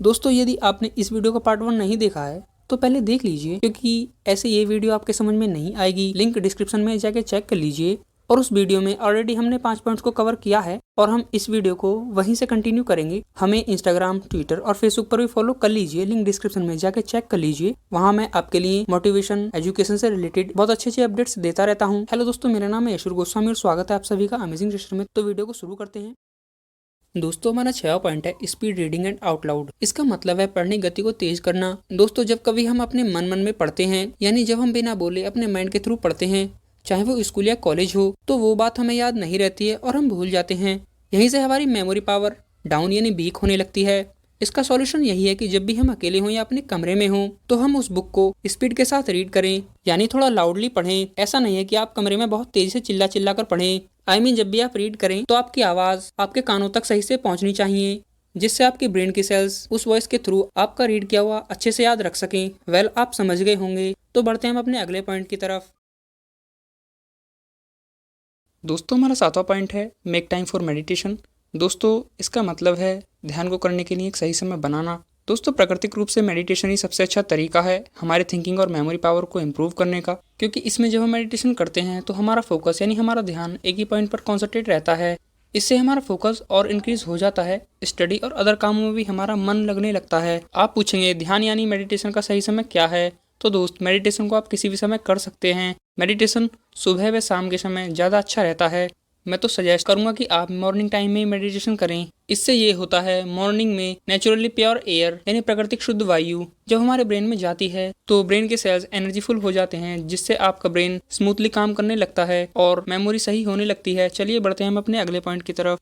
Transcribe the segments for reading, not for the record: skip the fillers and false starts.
दोस्तों यदि आपने इस वीडियो का पार्ट 1 नहीं देखा है तो पहले देख लीजिए, क्योंकि ऐसे ये वीडियो आपके समझ में नहीं आएगी। लिंक डिस्क्रिप्शन में जाके चेक कर लीजिए। और उस वीडियो में ऑलरेडी हमने 5 पॉइंट्स को कवर किया है और हम इस वीडियो को वहीं से कंटिन्यू करेंगे। हमें इंस्टाग्राम, ट्विटर और फेसबुक पर भी फॉलो कर लीजिए। लिंक डिस्क्रिप्शन में जाके चेक कर लीजिए। वहाँ मैं आपके लिए मोटिवेशन, एजुकेशन से रिलेटेड बहुत अच्छे अपडेट्स देता रहता हूँ। हेलो दोस्तों, मेरा नाम है यशुर गोस्वामी और स्वागत है आप सभी का अमेजिंग रजिस्टर में। तो वीडियो को शुरू करते हैं। दोस्तों हमारा 6वां पॉइंट है speed reading and out loud. इसका मतलब है पढ़ने की गति को तेज करना। दोस्तों जब कभी हम अपने मन में पढ़ते हैं, यानी जब हम बिना बोले अपने माइंड के थ्रू पढ़ते हैं, चाहे वो स्कूल या कॉलेज हो, तो वो बात हमें याद नहीं रहती है और हम भूल जाते हैं। यहीं से हमारी मेमोरी पावर डाउन यानी वीक होने लगती है। इसका सॉल्यूशन यही है कि जब भी हम अकेले हों या अपने कमरे में हों तो हम उस बुक को स्पीड के साथ रीड करें, यानी थोड़ा लाउडली पढ़ें। ऐसा नहीं है कि आप कमरे में बहुत तेजी से चिल्ला कर पढ़ें। जब भी आप रीड करें तो आपकी आवाज आपके कानों तक सही से पहुंचनी चाहिए, जिससे आपकी ब्रेन की सेल्स उस वॉइस के थ्रू आपका रीड किया हुआ अच्छे से याद रख सकें। आप समझ गए होंगे। तो बढ़ते हैं हम अपने अगले पॉइंट की तरफ। दोस्तों हमारा 7वां पॉइंट है मेक टाइम फॉर मेडिटेशन। दोस्तों इसका मतलब है ध्यान को करने के लिए एक सही समय बनाना। दोस्तों प्राकृतिक रूप से मेडिटेशन ही सबसे अच्छा तरीका है हमारे थिंकिंग और मेमोरी पावर को इम्प्रूव करने का, क्योंकि इसमें जब हम मेडिटेशन करते हैं तो हमारा फोकस यानी हमारा ध्यान एक ही पॉइंट पर कॉन्सेंट्रेट रहता है। इससे हमारा फोकस और इंक्रीज हो जाता है। स्टडी और अदर कामों में भी हमारा मन लगने लगता है। आप पूछेंगे ध्यान यानी मेडिटेशन का सही समय क्या है? तो दोस्त मेडिटेशन को आप किसी भी समय कर सकते हैं। मेडिटेशन सुबह व शाम के समय ज़्यादा अच्छा रहता है। मैं तो सजेस्ट करूंगा कि आप मॉर्निंग टाइम में मेडिटेशन करें। इससे ये होता है मॉर्निंग में नेचुरली प्योर एयर यानी प्राकृतिक शुद्ध वायु जब हमारे ब्रेन में जाती है तो ब्रेन के सेल्स एनर्जीफुल हो जाते हैं, जिससे आपका ब्रेन स्मूथली काम करने लगता है और मेमोरी सही होने लगती है। चलिए बढ़ते हैं हम अपने अगले पॉइंट की तरफ।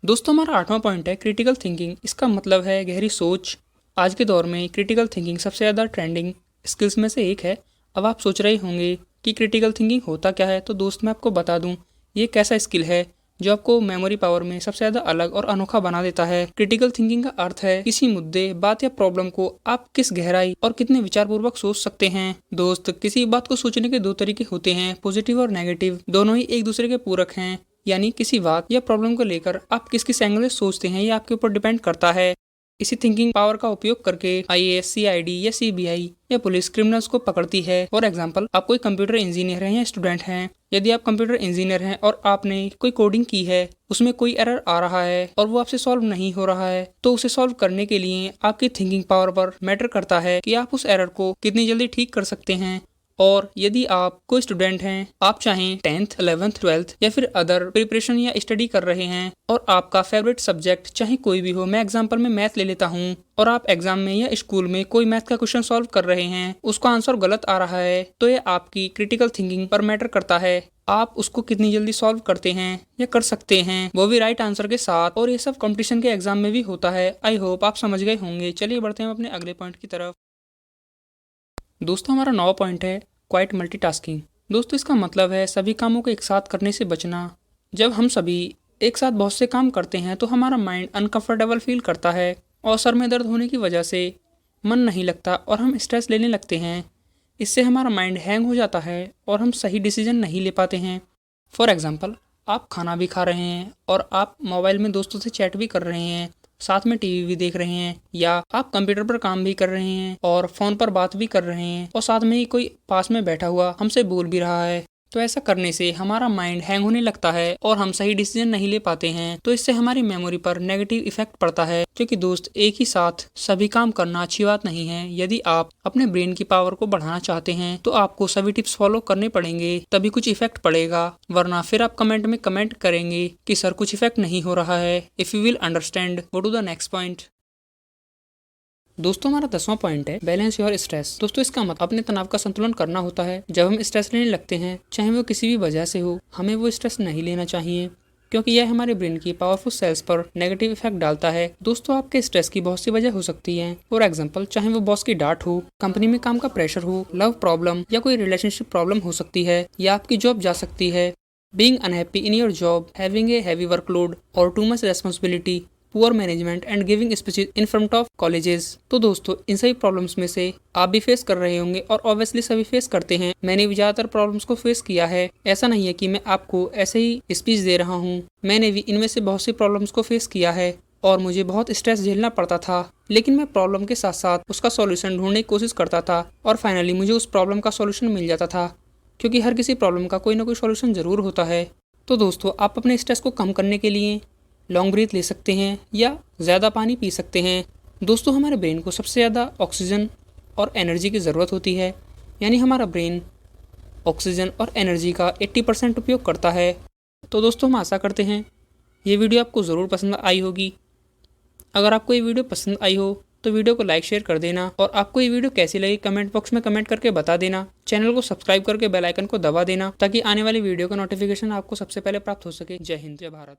दोस्तों हमारा 8वां पॉइंट है क्रिटिकल थिंकिंग। इसका मतलब है गहरी सोच। आज के दौर में क्रिटिकल थिंकिंग सबसे ज़्यादा ट्रेंडिंग स्किल्स में से एक है। अब आप सोच रहे होंगे कि क्रिटिकल थिंकिंग होता क्या है, तो दोस्त मैं आपको बता दूं, ये एक ऐसा स्किल है जो आपको मेमोरी पावर में सबसे ज़्यादा अलग और अनोखा बना देता है। क्रिटिकल थिंकिंग का अर्थ है किसी मुद्दे, बात या प्रॉब्लम को आप किस गहराई और कितने विचारपूर्वक सोच सकते हैं। दोस्त किसी बात को सोचने के 2 तरीके होते हैं, पॉजिटिव और नेगेटिव। दोनों ही एक दूसरे के पूरक हैं, यानी किसी बात या प्रॉब्लम को लेकर आप किस किस एंगल से सोचते हैं ये आपके ऊपर डिपेंड करता है। इसी थिंकिंग पावर का उपयोग करके IAS, CID या CBI या पुलिस क्रिमिनल्स को पकड़ती है। फॉर एग्जाम्पल, आप कोई कंप्यूटर इंजीनियर हैं या स्टूडेंट हैं। यदि आप कंप्यूटर इंजीनियर हैं और आपने कोई कोडिंग की है, उसमें कोई एरर आ रहा है और वो आपसे सॉल्व नहीं हो रहा है, तो उसे सॉल्व करने के लिए आपकी थिंकिंग पावर पर मैटर करता है कि आप उस एरर को कितनी जल्दी ठीक कर सकते हैं। और यदि आप कोई स्टूडेंट हैं, आप चाहें 10th, 11th, 12th या फिर अदर प्रिपरेशन या स्टडी कर रहे हैं और आपका फेवरेट सब्जेक्ट चाहे कोई भी हो, मैं एग्जाम्पल में मैथ ले लेता हूँ, और आप एग्जाम में या स्कूल में कोई मैथ का क्वेश्चन सॉल्व कर रहे हैं, उसका आंसर गलत आ रहा है, तो ये आपकी क्रिटिकल थिंकिंग पर मैटर करता है। आप उसको कितनी जल्दी सॉल्व करते हैं या कर सकते हैं, वो भी राइट आंसर के साथ। और ये सब कंपटीशन के एग्जाम में भी होता है। आई होप आप समझ गए होंगे। चलिए बढ़ते हैं अपने अगले पॉइंट की तरफ। दोस्तों हमारा 9वां पॉइंट है क्वाइट मल्टीटास्किंग। दोस्तों इसका मतलब है सभी कामों को एक साथ करने से बचना। जब हम सभी एक साथ बहुत से काम करते हैं तो हमारा माइंड अनकंफर्टेबल फील करता है और सर में दर्द होने की वजह से मन नहीं लगता और हम स्ट्रेस लेने लगते हैं। इससे हमारा माइंड हैंग हो जाता है और हम सही डिसीजन नहीं ले पाते हैं। फॉर एग्जाम्पल, आप खाना भी खा रहे हैं और आप मोबाइल में दोस्तों से चैट भी कर रहे हैं, साथ में टीवी भी देख रहे हैं, या आप कंप्यूटर पर काम भी कर रहे हैं और फोन पर बात भी कर रहे हैं और साथ में ही कोई पास में बैठा हुआ हमसे बोल भी रहा है। तो ऐसा करने से हमारा माइंड हैंग होने लगता है और हम सही डिसीजन नहीं ले पाते हैं। तो इससे हमारी मेमोरी पर नेगेटिव इफेक्ट पड़ता है, क्योंकि दोस्त एक ही साथ सभी काम करना अच्छी बात नहीं है। यदि आप अपने ब्रेन की पावर को बढ़ाना चाहते हैं तो आपको सभी टिप्स फॉलो करने पड़ेंगे, तभी कुछ इफेक्ट पड़ेगा, वरना फिर आप कमेंट में कमेंट करेंगे कि सर कुछ इफेक्ट नहीं हो रहा है। If you will understand, go to the next point. दोस्तों हमारा 10वां पॉइंट है बैलेंस योर स्ट्रेस। दोस्तों इसका मतलब अपने तनाव का संतुलन करना होता है। जब हम स्ट्रेस लेने लगते हैं, चाहे वो किसी भी वजह से हो, हमें वो स्ट्रेस नहीं लेना चाहिए, क्योंकि यह हमारे ब्रेन की पावरफुल सेल्स पर नेगेटिव इफेक्ट डालता है। दोस्तों आपके स्ट्रेस की बहुत सी वजह हो सकती है। फॉर एग्जांपल, चाहे वो बॉस की डांट हो, कंपनी में काम का प्रेशर हो, लव प्रॉब्लम या कोई रिलेशनशिप प्रॉब्लम हो सकती है, या आपकी जॉब जा सकती है, being unhappy in your job, having a heavy workload और too much responsibility, poor management and giving speeches in front of colleges. तो दोस्तों इन सभी प्रॉब्लम्स में से आप भी फेस कर रहे होंगे और ऑब्वियसली सभी फेस करते हैं। मैंने भी ज्यादातर प्रॉब्लम्स को फेस किया है। ऐसा नहीं है कि मैं आपको ऐसे ही स्पीच दे रहा हूँ, मैंने भी इनमें से बहुत सी प्रॉब्लम्स को फेस किया है। और मुझे बहुत स्ट्रेस झेलना पड़ता था, लेकिन मैं प्रॉब्लम के साथ साथ उसका सॉल्यूशन ढूंढने की कोशिश करता था और फाइनली मुझे उस प्रॉब्लम का सॉल्यूशन मिल जाता था, क्योंकि हर किसी प्रॉब्लम का कोई ना कोई सॉल्यूशन ज़रूर होता है। तो दोस्तों, आप अपने स्ट्रेस को कम करने के लिए लॉन्ग ब्रीथ ले सकते हैं या ज़्यादा पानी पी सकते हैं। दोस्तों, हमारे ब्रेन को सबसे ज़्यादा ऑक्सीजन और एनर्जी की ज़रूरत होती है, यानी हमारा ब्रेन ऑक्सीजन और एनर्जी का 80% उपयोग करता है। तो दोस्तों, हम आशा करते हैं ये वीडियो आपको ज़रूर पसंद आई होगी। अगर आपको ये वीडियो पसंद आई हो तो वीडियो को लाइक शेयर कर देना, और आपको ये वीडियो कैसी लगी कमेंट बॉक्स में कमेंट करके बता देना। चैनल को सब्सक्राइब करके बेल आइकन को दबा देना, ताकि आने वाली वीडियो का नोटिफिकेशन आपको सबसे पहले प्राप्त हो सके। जय हिंद, जय भारत।